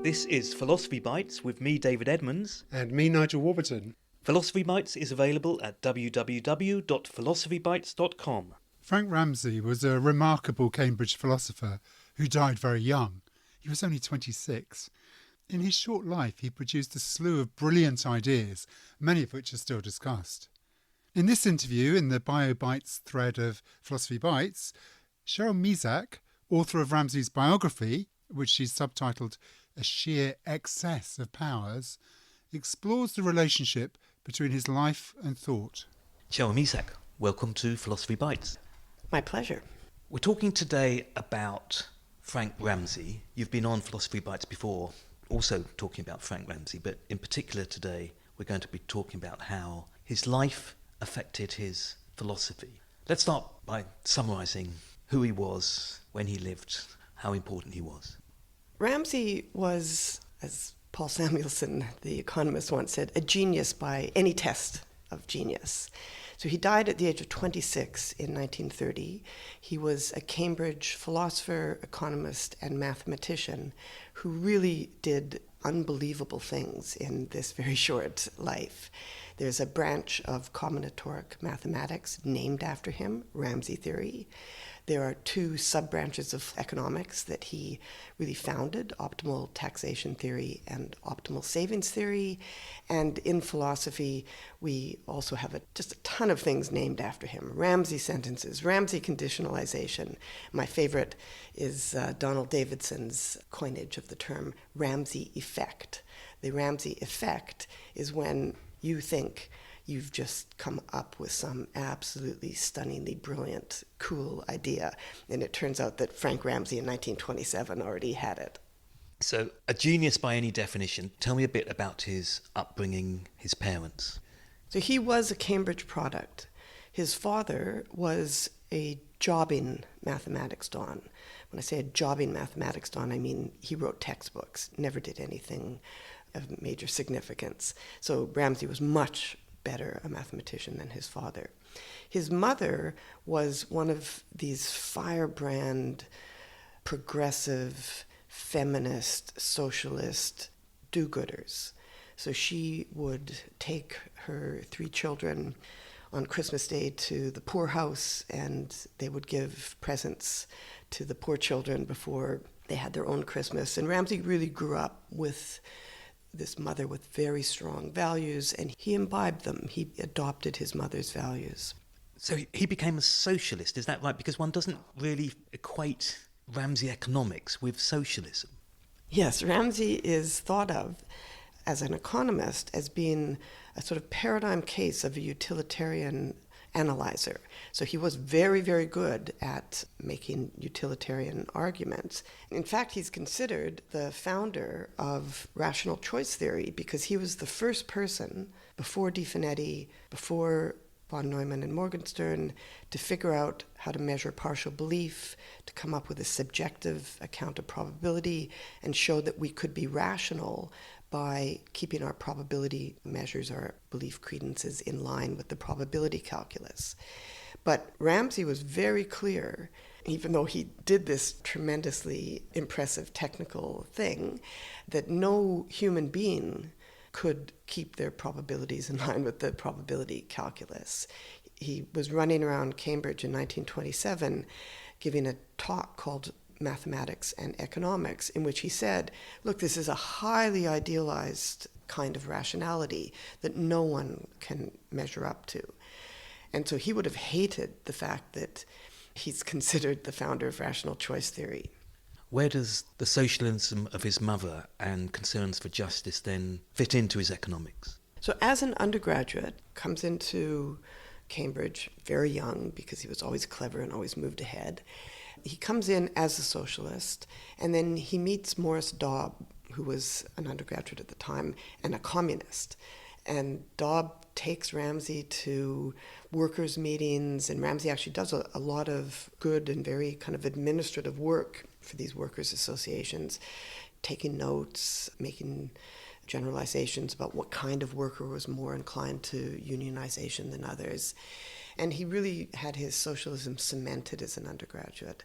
This is Philosophy Bites with me, David Edmonds. And me, Nigel Warburton. Philosophy Bites is available at www.philosophybites.com. Frank Ramsey was a remarkable Cambridge philosopher who died very young. He was only 26. In his short life, he produced a slew of brilliant ideas, many of which are still discussed. In this interview, in the Bio Bites thread of Philosophy Bites, Cheryl Misak, author of Ramsey's biography, which she's subtitled A Sheer Excess of Powers, explores the relationship between his life and thought. Cheryl Misak, welcome to Philosophy Bites. My pleasure. We're talking today about Frank Ramsey. You've been on Philosophy Bites before, also talking about Frank Ramsey, but in particular today we're going to be talking about how his life affected his philosophy. Let's start by summarising who he was, when he lived, how important he was. Ramsey was, as Paul Samuelson, the economist, once said, a genius by any test of genius. So he died at the age of 26 in 1930. He was a Cambridge philosopher, economist, and mathematician who really did unbelievable things in this very short life. There's a branch of combinatoric mathematics named after him, Ramsey theory. There are two sub-branches of economics that he really founded, optimal taxation theory and optimal savings theory. And in philosophy, we also have just a ton of things named after him. Ramsey sentences, Ramsey conditionalization. My favorite is Donald Davidson's coinage of the term Ramsey effect. The Ramsey effect is when you think you've just come up with some absolutely stunningly brilliant, cool idea. And it turns out that Frank Ramsey in 1927 already had it. So, a genius by any definition. Tell me a bit about his upbringing, his parents. So he was a Cambridge product. His father was a jobbing mathematics don. When I say a jobbing mathematics don, I mean he wrote textbooks, never did anything of major significance. So Ramsey was much better a mathematician than his father. His mother was one of these firebrand, progressive, feminist, socialist do-gooders. So she would take her three children on Christmas Day to the poorhouse, and they would give presents to the poor children before they had their own Christmas. And Ramsey really grew up with this mother with very strong values, and he imbibed them. He adopted his mother's values. So he became a socialist, is that right? Because one doesn't really equate Ramsey economics with socialism. Yes, Ramsey is thought of as an economist as being a sort of paradigm case of a utilitarian analyzer. So he was very, very good at making utilitarian arguments. In fact, he's considered the founder of rational choice theory because he was the first person before De Finetti, before von Neumann and Morgenstern, to figure out how to measure partial belief, to come up with a subjective account of probability, and show that we could be rational by keeping our probability measures, our belief credences, in line with the probability calculus. But Ramsey was very clear, even though he did this tremendously impressive technical thing, that no human being could keep their probabilities in line with the probability calculus. He was running around Cambridge in 1927 giving a talk called Mathematics and Economics, in which he said, look, this is a highly idealized kind of rationality that no one can measure up to. And so he would have hated the fact that he's considered the founder of rational choice theory. Where does the socialism of his mother and concerns for justice then fit into his economics? So as an undergraduate, comes into Cambridge very young because he was always clever and always moved ahead. He comes in as a socialist, and then he meets Morris Daub, who was an undergraduate at the time, and a communist. And Daub takes Ramsey to workers' meetings, and Ramsey actually does a lot of good and very kind of administrative work for these workers' associations, taking notes, making generalizations about what kind of worker was more inclined to unionization than others. And he really had his socialism cemented as an undergraduate.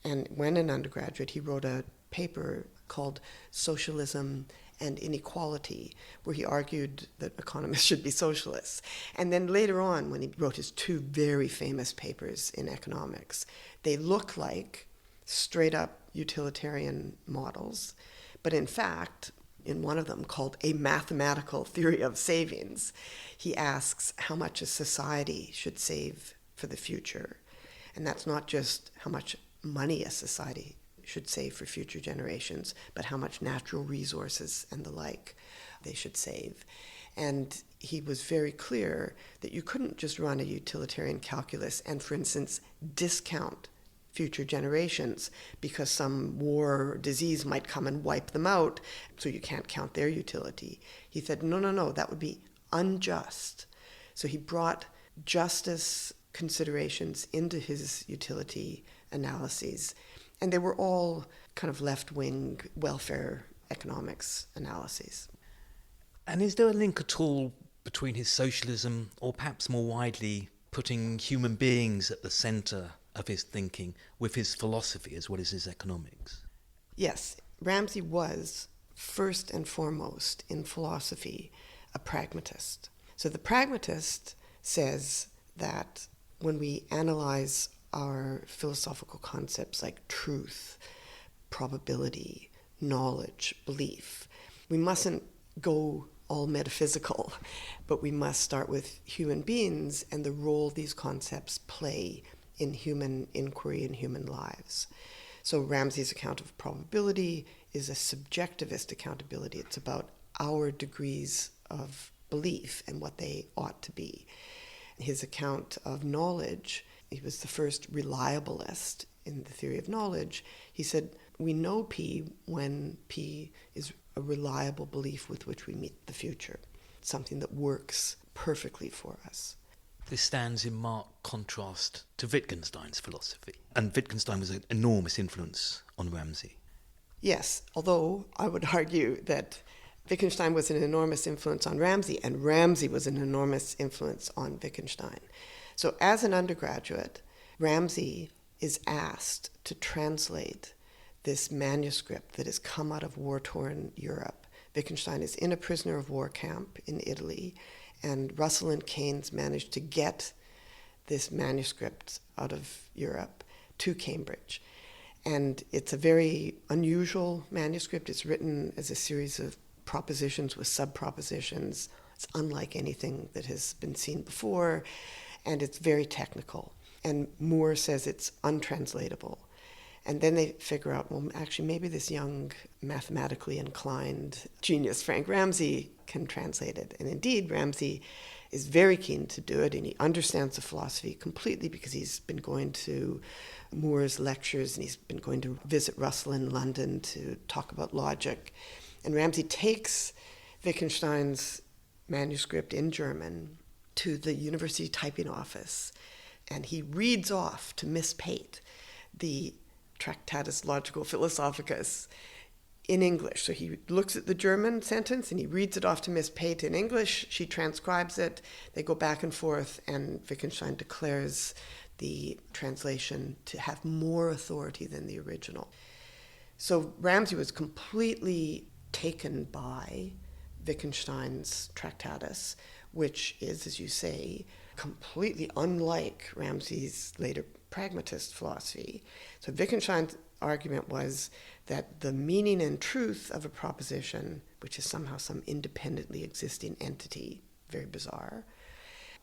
And when an undergraduate, he wrote a paper called Socialism and Inequality, where he argued that economists should be socialists. And then later on, when he wrote his two very famous papers in economics, they look like straight-up utilitarian models, but in fact, in one of them called A Mathematical Theory of Savings, he asks how much a society should save for the future. And that's not just how much money a society should save for future generations, but how much natural resources and the like they should save. And he was very clear that you couldn't just run a utilitarian calculus and, for instance, discount future generations because some war or disease might come and wipe them out, so you can't count their utility. He said, no, that would be unjust. So he brought justice considerations into his utility analyses, and they were all kind of left-wing welfare economics analyses. And is there a link at all between his socialism, or perhaps more widely, putting human beings at the centre of his thinking, with his philosophy as well as his economics? Yes, Ramsey was, first and foremost, in philosophy, a pragmatist. So the pragmatist says that when we analyze our philosophical concepts like truth, probability, knowledge, belief, we mustn't go all metaphysical, but we must start with human beings and the role these concepts play in human inquiry and human lives. So Ramsey's account of probability is a subjectivist accountability. It's about our degrees of belief and what they ought to be. His account of knowledge, he was the first reliabilist in the theory of knowledge. He said, we know P when P is a reliable belief with which we meet the future, something that works perfectly for us. This stands in marked contrast to Wittgenstein's philosophy. And Wittgenstein was an enormous influence on Ramsey. Yes, although I would argue that Wittgenstein was an enormous influence on Ramsey, and Ramsey was an enormous influence on Wittgenstein. So as an undergraduate, Ramsey is asked to translate this manuscript that has come out of war-torn Europe. Wittgenstein is in a prisoner of war camp in Italy, and Russell and Keynes managed to get this manuscript out of Europe to Cambridge. And it's a very unusual manuscript. It's written as a series of propositions with sub-propositions. It's unlike anything that has been seen before, and it's very technical. And Moore says it's untranslatable. And then they figure out, well, actually, maybe this young, mathematically inclined genius, Frank Ramsey, can translate it. And indeed, Ramsey is very keen to do it, and he understands the philosophy completely because he's been going to Moore's lectures, and he's been going to visit Russell in London to talk about logic. And Ramsey takes Wittgenstein's manuscript in German to the university typing office, and he reads off to Miss Pate the Tractatus Logico Philosophicus in English. So he looks at the German sentence and he reads it off to Miss Pate in English. She transcribes it. They go back and forth, and Wittgenstein declares the translation to have more authority than the original. So Ramsey was completely taken by Wittgenstein's Tractatus, which is, as you say, completely unlike Ramsey's later pragmatist philosophy. So Wittgenstein's argument was that the meaning and truth of a proposition, which is somehow some independently existing entity, very bizarre,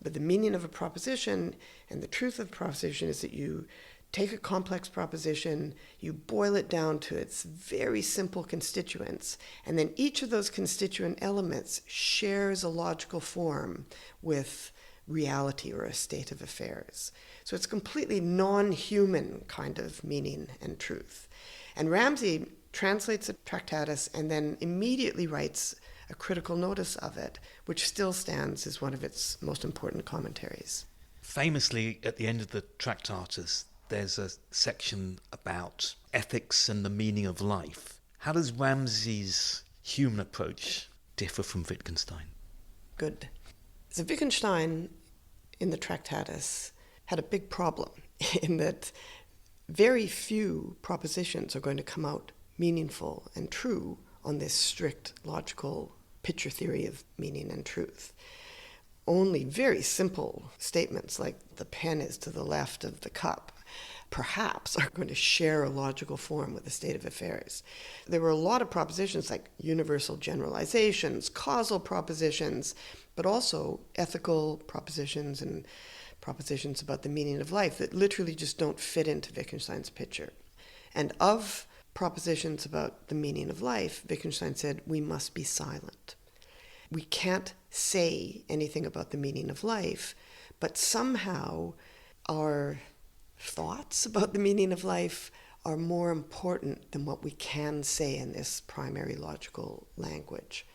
but the meaning of a proposition and the truth of a proposition is that you take a complex proposition, you boil it down to its very simple constituents, and then each of those constituent elements shares a logical form with reality or a state of affairs. So it's completely non-human kind of meaning and truth. And Ramsey translates the Tractatus and then immediately writes a critical notice of it, which still stands as one of its most important commentaries. Famously, at the end of the Tractatus, there's a section about ethics and the meaning of life. How does Ramsey's human approach differ from Wittgenstein? Good. So Wittgenstein, in the Tractatus, had a big problem in that very few propositions are going to come out meaningful and true on this strict logical picture theory of meaning and truth. Only very simple statements like the pen is to the left of the cup perhaps are going to share a logical form with the state of affairs. There were a lot of propositions like universal generalizations, causal propositions, but also ethical propositions and propositions about the meaning of life that literally just don't fit into Wittgenstein's picture. And of propositions about the meaning of life, Wittgenstein said, we must be silent. We can't say anything about the meaning of life, but somehow our thoughts about the meaning of life are more important than what we can say in this primary logical language.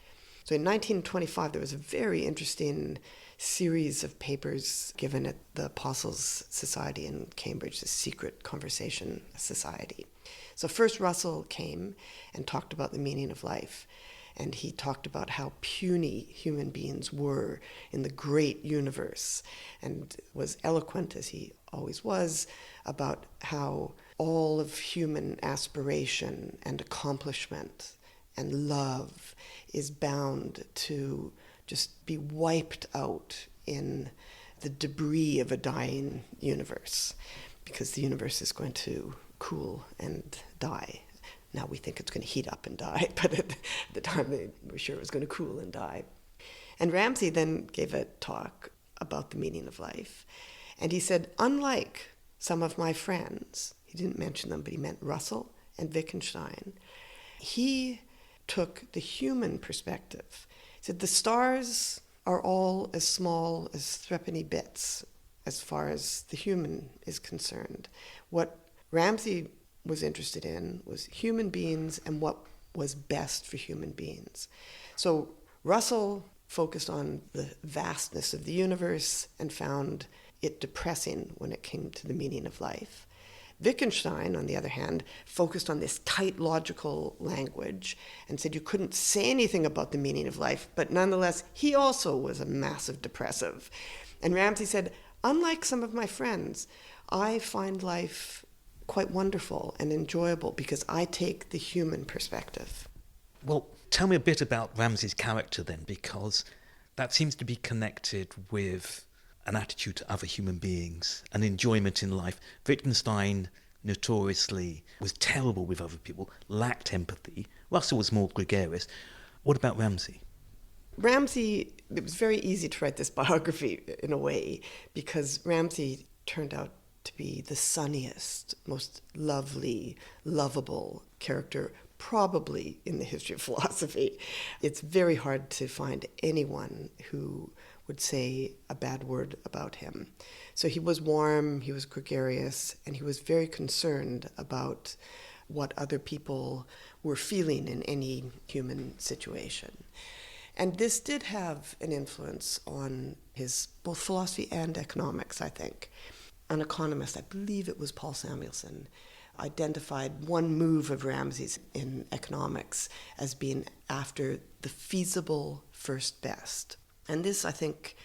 So in 1925, there was a very interesting series of papers given at the Apostles' Society in Cambridge, the Secret Conversation Society. So first Russell came and talked about the meaning of life. And he talked about how puny human beings were in the great universe, and was eloquent, as he always was, about how all of human aspiration and accomplishment and love is bound to just be wiped out in the debris of a dying universe, because the universe is going to cool and die. Now we think it's going to heat up and die, but at the time they were sure it was going to cool and die. And Ramsey then gave a talk about the meaning of life. And he said, unlike some of my friends, he didn't mention them, but he meant Russell and Wittgenstein, he took the human perspective. He said, the stars are all as small as threepenny bits as far as the human is concerned. What Ramsey was interested in was human beings and what was best for human beings. So Russell focused on the vastness of the universe and found it depressing when it came to the meaning of life. Wittgenstein, on the other hand, focused on this tight logical language and said you couldn't say anything about the meaning of life, but nonetheless, he also was a massive depressive. And Ramsey said, unlike some of my friends, I find life quite wonderful and enjoyable because I take the human perspective. Well, tell me a bit about Ramsey's character then, because that seems to be connected with an attitude to other human beings, an enjoyment in life. Wittgenstein notoriously was terrible with other people, lacked empathy. Russell was more gregarious. What about Ramsey? Ramsey, it was very easy to write this biography in a way because Ramsey turned out to be the sunniest, most lovely, lovable character probably in the history of philosophy. It's very hard to find anyone who would say a bad word about him. So he was warm, he was gregarious, and he was very concerned about what other people were feeling in any human situation. And this did have an influence on his both philosophy and economics, I think. An economist, I believe it was Paul Samuelson, identified one move of Ramsey's in economics as being after the feasible first best. And this, I think,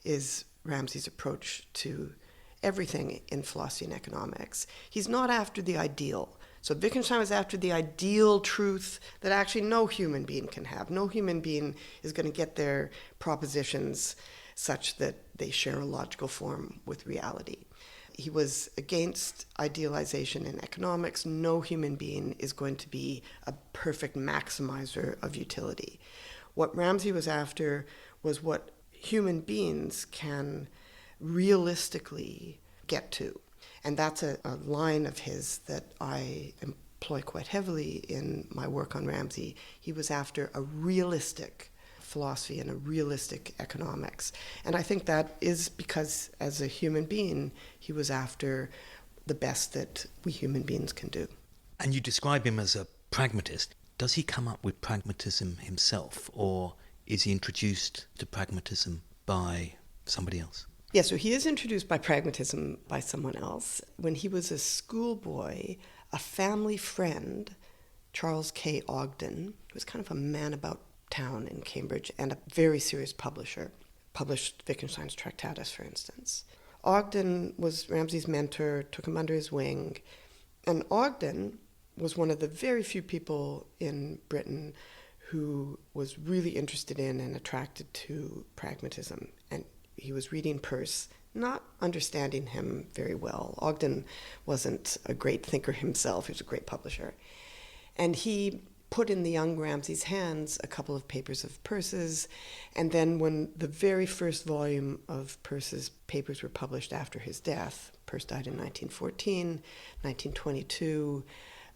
is Ramsey's approach to everything in philosophy and economics. He's not after the ideal. So Wittgenstein was after the ideal truth that actually no human being can have. No human being is going to get their propositions such that they share a logical form with reality. He was against idealization in economics. No human being is going to be a perfect maximizer of utility. What Ramsey was after was what human beings can realistically get to. And that's a line of his that I employ quite heavily in my work on Ramsey. He was after a realistic philosophy and a realistic economics. And I think that is because as a human being, he was after the best that we human beings can do. And you describe him as a pragmatist. Does he come up with pragmatism himself, or is he introduced to pragmatism by somebody else? Yeah, so he is introduced by pragmatism by someone else. When he was a schoolboy, a family friend, Charles K. Ogden, who was kind of a man about town in Cambridge and a very serious publisher, published Wittgenstein's Tractatus, for instance. Ogden was Ramsey's mentor, took him under his wing, And Ogden was one of the very few people in Britain who was really interested in and attracted to pragmatism. And he was reading Peirce, not understanding him very well. Ogden wasn't a great thinker himself. He was a great publisher. And he put in the young Ramsey's hands a couple of papers of Peirce's, and then when the very first volume of Peirce's papers were published after his death, Peirce died in 1914, 1922,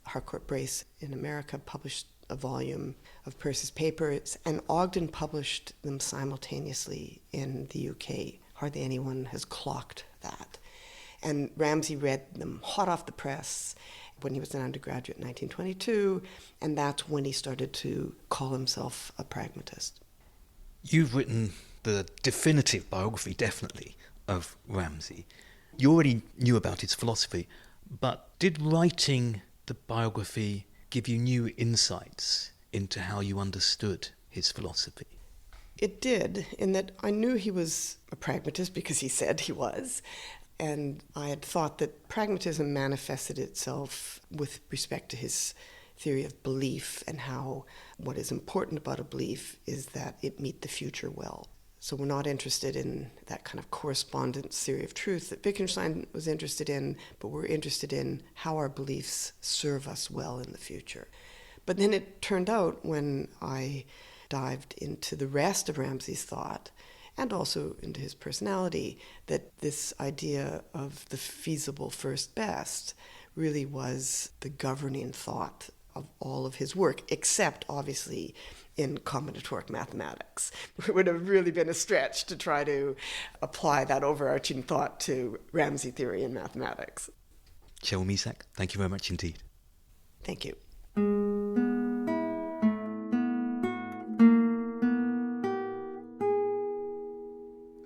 Harcourt Brace in America published a volume of Peirce's papers, and Ogden published them simultaneously in the UK. Hardly anyone has clocked that. And Ramsey read them hot off the press when he was an undergraduate in 1922, and that's when he started to call himself a pragmatist. You've written the definitive biography, definitely, of Ramsey. You already knew about his philosophy, but did writing the biography give you new insights into how you understood his philosophy? It did, in that I knew he was a pragmatist because he said he was, and I had thought that pragmatism manifested itself with respect to his theory of belief and how what is important about a belief is that it meet the future well. So we're not interested in that kind of correspondence theory of truth that Wittgenstein was interested in, but we're interested in how our beliefs serve us well in the future. But then it turned out, when I dived into the rest of Ramsey's thought and also into his personality, that this idea of the feasible first best really was the governing thought of all of his work, except obviously in combinatoric mathematics. It would have really been a stretch to try to apply that overarching thought to Ramsey theory in mathematics. Cheryl Misak, thank you very much indeed. Thank you.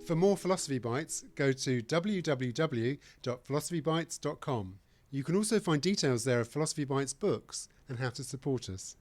For more Philosophy Bites, go to www.philosophybites.com. You can also find details there of Philosophy Bites books and how to support us.